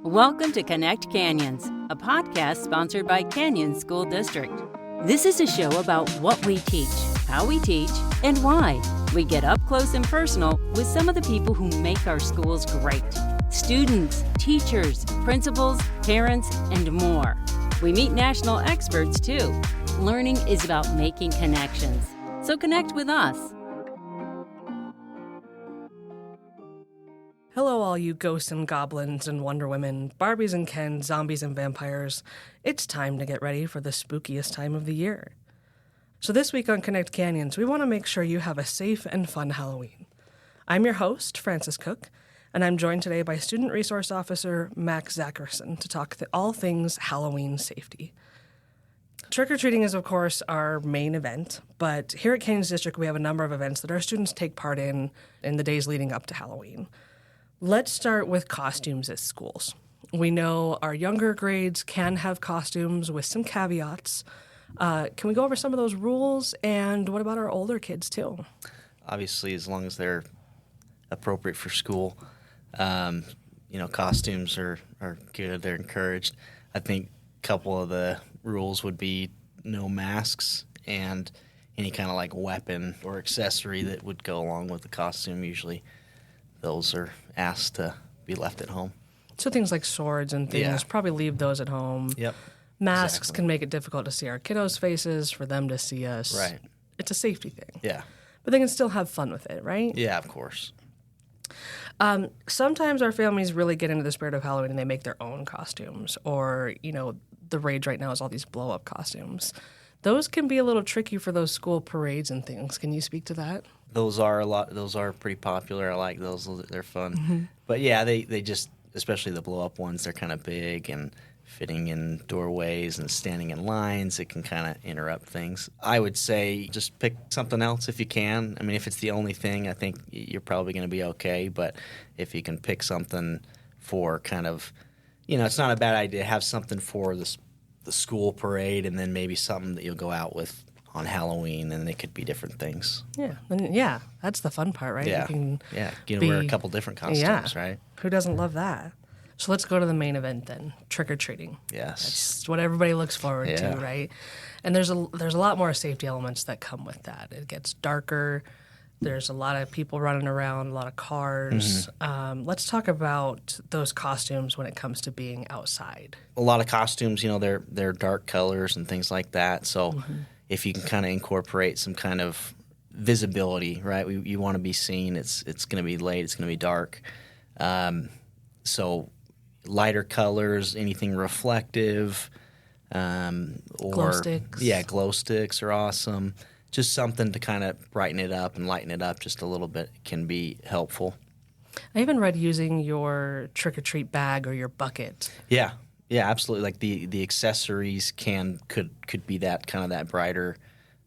Welcome to Connect Canyons, a podcast sponsored by Canyon School District. This is a show about what we teach, how we teach, and why. We get up close and personal with some of the people who make our schools great. Students, teachers, principals, parents, and more. We meet national experts too. Learning is about making connections. So connect with us. Hello, all you ghosts and goblins and Wonder Women, Barbies and Kens, zombies and vampires. It's time to get ready for the spookiest time of the year. So this week on Connect Canyons, we want to make sure you have a safe and fun Halloween. I'm your host, Frances Cook, and I'm joined today by Student Resource Officer Max Zackrison to talk all things Halloween safety. Trick-or-treating is, of course, our main event, but here at Canyons District, we have a number of events that our students take part in the days leading up to Halloween. Let's start with costumes at schools. We know our younger grades can have costumes with some caveats. Can we go over some of those rules? And what about our older kids, too? Obviously, as long as they're appropriate for school, costumes are good. They're encouraged. I think a couple of the rules would be no masks and any kind of like weapon or accessory that would go along with the costume. Usually those are asked to be left at home. So things like swords and things, probably leave those at home. Yep. Masks can make it difficult to see our kiddos' faces, for them to see us. Right. It's a safety thing. Yeah. But they can still have fun with it, right? Yeah, of course. Sometimes our families really get into the spirit of Halloween and they make their own costumes. Or, the rage right now is all these blow-up costumes. Those can be a little tricky for those school parades and things. Can you speak to that? Those are pretty popular. I like those. They're fun. Mm-hmm. But yeah, they just, especially the blow up ones, they're kind of big and fitting in doorways and standing in lines. It can kind of interrupt things. I would say just pick something else if you can. I mean, if it's the only thing, I think you're probably going to be okay. But if you can pick something for kind of, it's not a bad idea to have something for the school parade and then maybe something that you'll go out with on Halloween, and they could be different things. Yeah, that's the fun part, right? Yeah, you can wear a couple different costumes, right? Who doesn't love that? So let's go to the main event then, trick-or-treating. Yes. That's what everybody looks forward to, right? And there's a lot more safety elements that come with that. It gets darker. There's a lot of people running around, a lot of cars. Mm-hmm. Let's talk about those costumes when it comes to being outside. A lot of costumes, they're dark colors and things like that, so if you can kind of incorporate some kind of visibility, right? You want to be seen. It's going to be late. It's going to be dark. So lighter colors, anything reflective. Glow sticks. Yeah, glow sticks are awesome. Just something to kind of brighten it up and lighten it up just a little bit can be helpful. I even read using your trick-or-treat bag or your bucket. Yeah. Yeah, absolutely. Like the accessories could be that kind of that brighter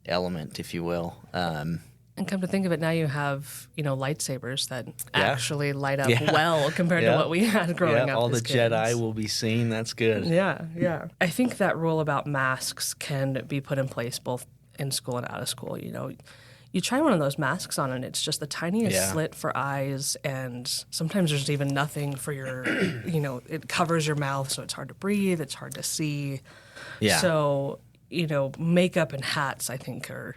element, if you will. And come to think of it, now you have lightsabers that actually light up well compared to what we had growing up. All as the kids. Jedi will be seen. That's good. Yeah. I think that rule about masks can be put in place both in school and out of school. You try one of those masks on and it's just the tiniest slit for eyes, and sometimes there's even nothing for your, it covers your mouth, so it's hard to breathe, it's hard to see. Yeah. So, makeup and hats, I think, are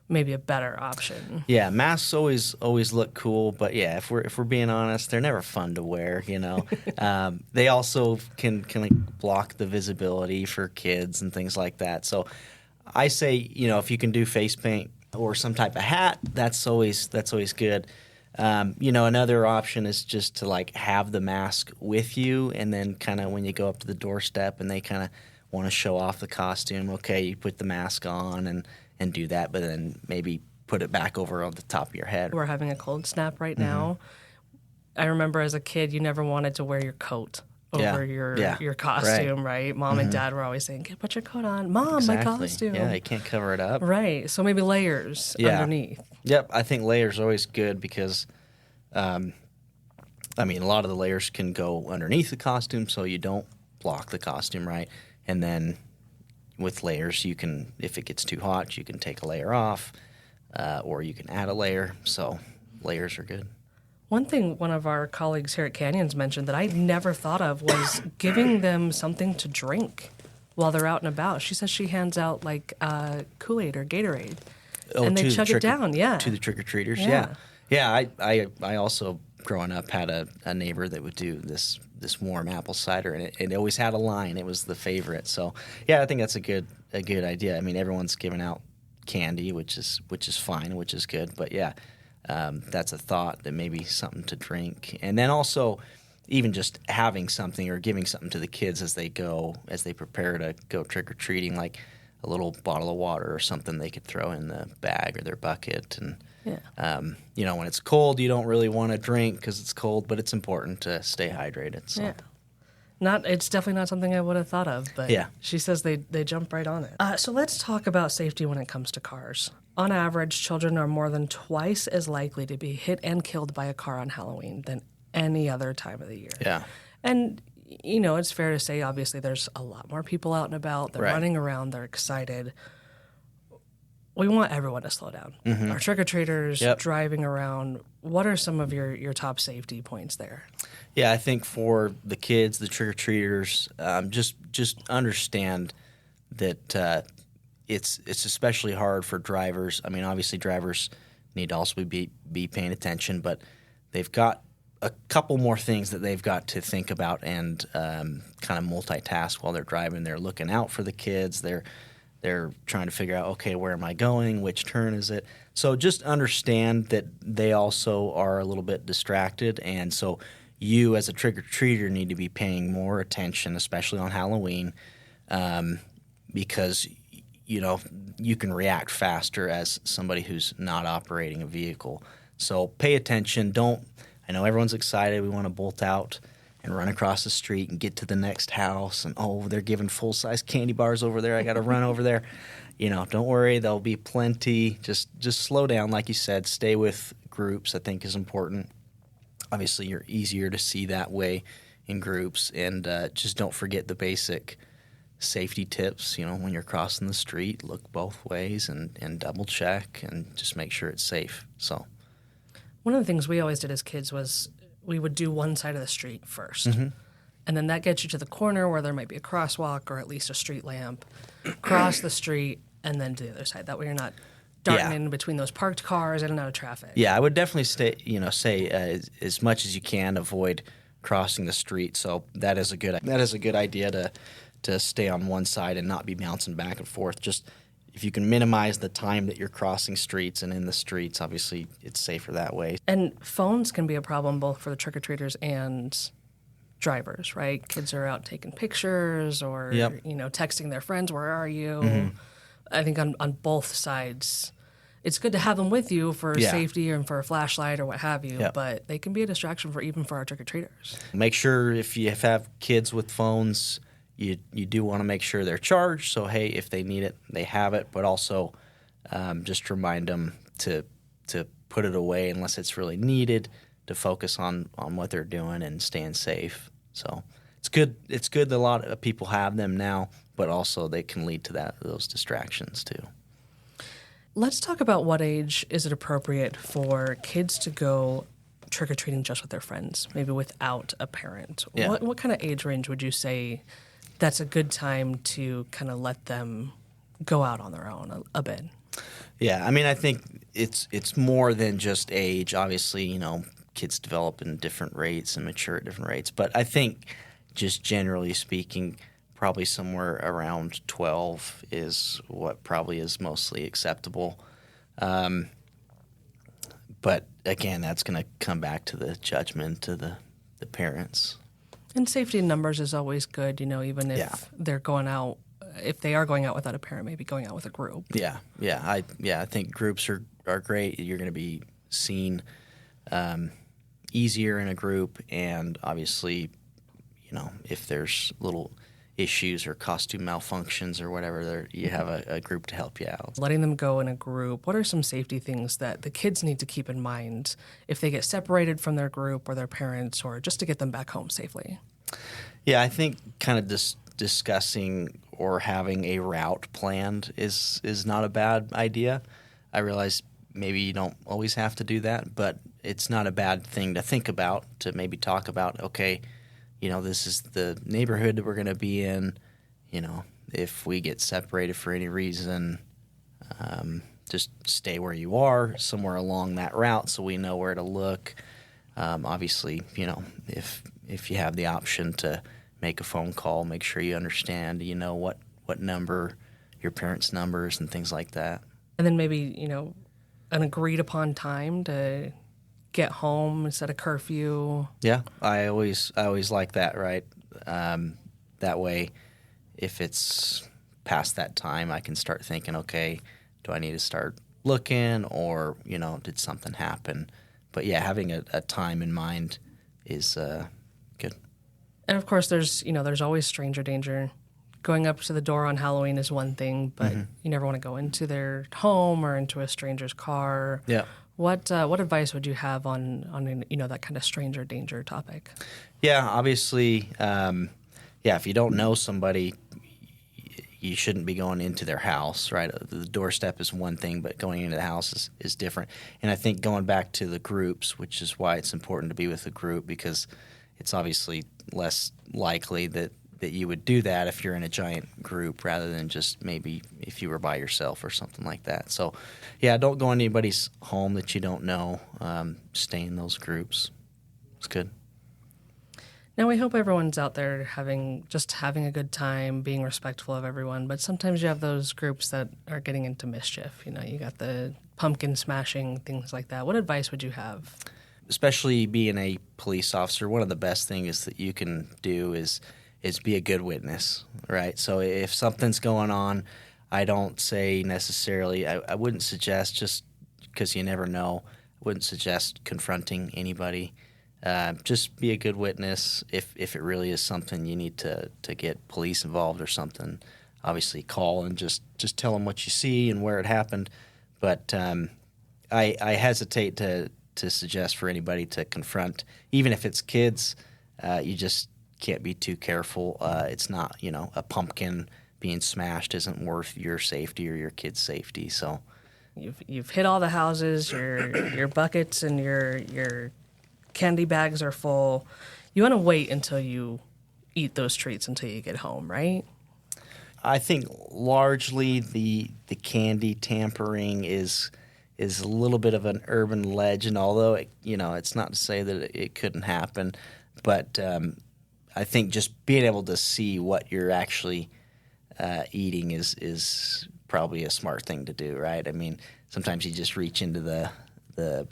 maybe a better option. Yeah, masks always look cool, but yeah, if we're being honest, they're never fun to wear, They also can like block the visibility for kids and things like that. So I say, if you can do face paint or some type of hat, that's always good. Another option is just to like have the mask with you, and then kind of when you go up to the doorstep and they kind of want to show off the costume, okay, you put the mask on and do that, but then maybe put it back over on the top of your head. We're having a cold snap right now. I remember as a kid, you never wanted to wear your coat over your costume, right? Mom and Dad were always saying, put your coat on. Mom, my costume. Yeah, you can't cover it up. Right. So maybe layers underneath. Yep. I think layers are always good because, a lot of the layers can go underneath the costume so you don't block the costume, right? And then with layers, you can, if it gets too hot, you can take a layer off or you can add a layer. So layers are good. One thing one of our colleagues here at Canyons mentioned that I never thought of was giving them something to drink while they're out and about. She says she hands out like Kool-Aid or Gatorade, and they chug it down. Yeah, to the trick-or-treaters. Yeah. Yeah. I also growing up had a neighbor that would do this warm apple cider, and it always had a line. It was the favorite. So yeah, I think that's a good idea. I mean, everyone's giving out candy, which is fine, which is good. But yeah. That's a thought, that maybe something to drink. And then also even just having something or giving something to the kids as they prepare to go trick-or-treating, like a little bottle of water or something they could throw in the bag or their bucket. And, when it's cold, you don't really want to drink because it's cold, but it's important to stay hydrated. So. Yeah. It's definitely not something I would have thought of, but she says they jump right on it. So let's talk about safety when it comes to cars. On average, children are more than twice as likely to be hit and killed by a car on Halloween than any other time of the year. Yeah. And, it's fair to say, obviously, there's a lot more people out and about. They're running around. They're excited. We want everyone to slow down. Mm-hmm. Our trick-or-treaters driving around. What are some of your top safety points there? Yeah, I think for the kids, the trick-or-treaters, just understand that it's especially hard for drivers. I mean, obviously drivers need to also be paying attention, but they've got a couple more things that they've got to think about and kind of multitask while they're driving. They're looking out for the kids. They're trying to figure out, okay, where am I going? Which turn is it? So just understand that they also are a little bit distracted, and so you as a trick-or-treater need to be paying more attention, especially on Halloween, because you can react faster as somebody who's not operating a vehicle. So pay attention. I know everyone's excited. We want to bolt out and run across the street and get to the next house. And, they're giving full-size candy bars over there. I got to run over there. Don't worry. There'll be plenty. Just slow down. Like you said, stay with groups, I think, is important. Obviously, you're easier to see that way in groups. And just don't forget the basic safety tips, when you're crossing the street, look both ways and double check and just make sure it's safe. So one of the things we always did as kids was we would do one side of the street first. Mm-hmm. And then that gets you to the corner where there might be a crosswalk or at least a street lamp. Cross the street and then to the other side. That way you're not darting in between those parked cars in and out of traffic. Yeah, I would definitely say as much as you can avoid crossing the street. So that is a good idea to stay on one side and not be bouncing back and forth. Just if you can minimize the time that you're crossing streets and in the streets, obviously it's safer that way. And phones can be a problem both for the trick-or-treaters and drivers, right? Kids are out taking pictures or, texting their friends, where are you? Mm-hmm. I think on both sides, it's good to have them with you for safety and for a flashlight or what have you, but they can be a distraction even for our trick-or-treaters. Make sure if you have kids with phones, you do want to make sure they're charged. So, hey, if they need it, they have it. But also just remind them to put it away unless it's really needed, to focus on what they're doing and staying safe. So it's good that a lot of people have them now, but also they can lead to those distractions too. Let's talk about what age is it appropriate for kids to go trick-or-treating just with their friends, maybe without a parent. Yeah. What kind of age range would you say that's a good time to kind of let them go out on their own a bit? Yeah, I mean, I think it's more than just age. Obviously, kids develop in different rates and mature at different rates. But I think just generally speaking, probably somewhere around 12 is what probably is mostly acceptable. But again, that's going to come back to the judgment of the parents. And safety in numbers is always good, even if they're going out. If they are going out without a parent, maybe going out with a group. Yeah. I think groups are great. You're going to be seen easier in a group, and obviously, if there's little issues or costume malfunctions or whatever, you have a group to help you out. Letting them go in a group, what are some safety things that the kids need to keep in mind if they get separated from their group or their parents, or just to get them back home safely? Yeah, I think kind of discussing or having a route planned is not a bad idea. I realize maybe you don't always have to do that, but it's not a bad thing to think about, to maybe talk about, okay, this is the neighborhood that we're going to be in. If we get separated for any reason, just stay where you are, somewhere along that route, so we know where to look. Obviously, if you have the option to make a phone call, make sure you understand, what number, your parents' numbers and things like that. And then maybe, an agreed upon time to get home instead of curfew. Yeah, I always like that, right? That way, if it's past that time, I can start thinking, okay, do I need to start looking, or, did something happen? But yeah, having a time in mind is good. And of course, there's always stranger danger. Going up to the door on Halloween is one thing, but you never want to go into their home or into a stranger's car. Yeah. What advice would you have on that kind of stranger danger topic? Yeah, obviously, if you don't know somebody, you shouldn't be going into their house, right? The doorstep is one thing, but going into the house is different. And I think going back to the groups, which is why it's important to be with a group, because it's obviously less likely that you would do that if you're in a giant group rather than just maybe if you were by yourself or something like that. So, yeah, don't go into anybody's home that you don't know. Stay in those groups. It's good. Now, we hope everyone's out there having a good time, being respectful of everyone, but sometimes you have those groups that are getting into mischief. You got the pumpkin smashing, things like that. What advice would you have? Especially being a police officer, one of the best things that you can do is be a good witness, right? So if something's going on, I don't say necessarily, I wouldn't suggest, just because you never know, I wouldn't suggest confronting anybody. Just be a good witness. If it really is something you need to get police involved or something, obviously call and just tell them what you see and where it happened. But I hesitate to suggest for anybody to confront, even if it's kids. You just can't be too careful. It's not, a pumpkin being smashed isn't worth your safety or your kid's safety. So you've hit all the houses, your buckets and your candy bags are full. You want to wait until you eat those treats until you get home, right? I think largely the candy tampering is a little bit of an urban legend, although it's not to say that it couldn't happen, but I think just being able to see what you're actually eating is probably a smart thing to do, right? I mean, sometimes you just reach into the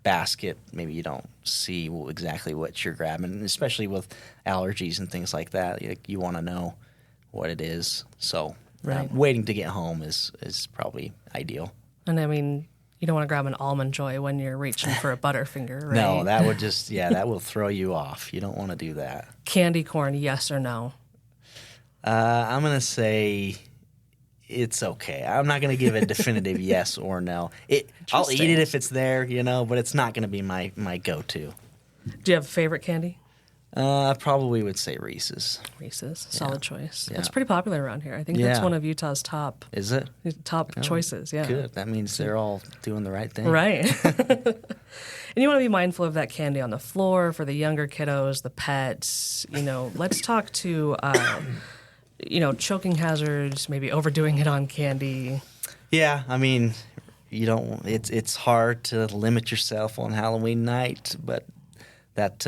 basket, maybe you don't see exactly what you're grabbing, especially with allergies and things like that. You want to know what it is. So right. Waiting to get home is probably ideal. And I mean, you don't want to grab an Almond Joy when you're reaching for a Butterfinger, right? No, that would just, that will throw you off. You don't want to do that. Candy corn, yes or no? I'm going to say it's okay. I'm not going to give a definitive yes or no. I'll eat it if it's there, but it's not going to be my go-to. Do you have a favorite candy? I probably would say Reese's. Reese's, solid choice. Yeah. It's pretty popular around here. I think that's one of Utah's top. Is it? Top choices, yeah. Good. That means they're all doing the right thing. Right. And you want to be mindful of that candy on the floor for the younger kiddos, the pets. Let's talk to, choking hazards, maybe overdoing it on candy. Yeah, I mean, it's hard to limit yourself on Halloween night, but that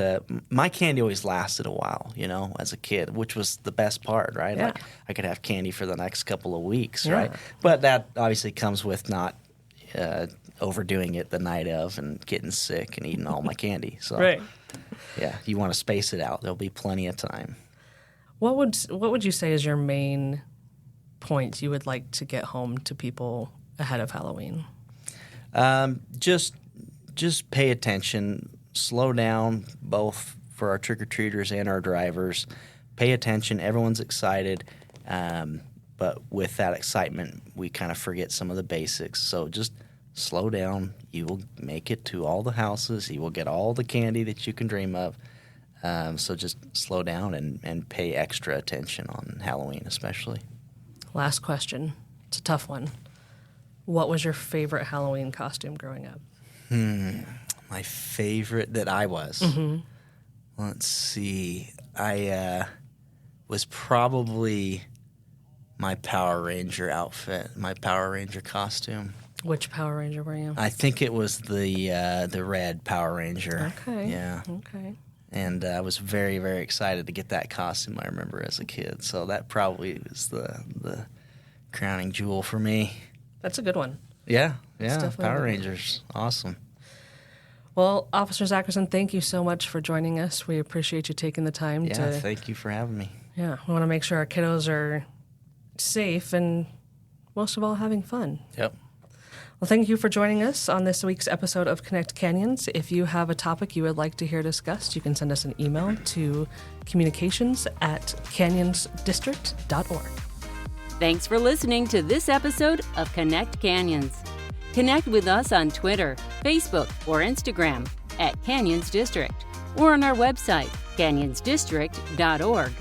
my candy always lasted a while, as a kid, which was the best part, right? Yeah. Like I could have candy for the next couple of weeks, right? But that obviously comes with not overdoing it the night of and getting sick and eating all my candy. So, right. Yeah, you want to space it out. There'll be plenty of time. What would you say is your main point you would like to get home to people ahead of Halloween? Just pay attention. Slow down, both for our trick-or-treaters and our drivers. Pay attention. Everyone's excited. But with that excitement, we kind of forget some of the basics. So just slow down. You will make it to all the houses. You will get all the candy that you can dream of. So just slow down and pay extra attention on Halloween especially. Last question. It's a tough one. What was your favorite Halloween costume growing up? My favorite that I was. Mm-hmm. Let's see. I was probably my Power Ranger outfit, my Power Ranger costume. Which Power Ranger were you? I think it was the red Power Ranger. Okay. Yeah. Okay. And I was very, very excited to get that costume, I remember, as a kid. So that probably was the crowning jewel for me. That's a good one. Yeah. definitely Power a good one. Rangers. Awesome. Well, Officer Zackrison, thank you so much for joining us. We appreciate you taking the time Yeah, thank you for having me. Yeah, we want to make sure our kiddos are safe and, most of all, having fun. Yep. Well, thank you for joining us on this week's episode of Connect Canyons. If you have a topic you would like to hear discussed, you can send us an email to communications@canyonsdistrict.org. Thanks for listening to this episode of Connect Canyons. Connect with us on Twitter, Facebook, or Instagram @Canyons District, or on our website, canyonsdistrict.org.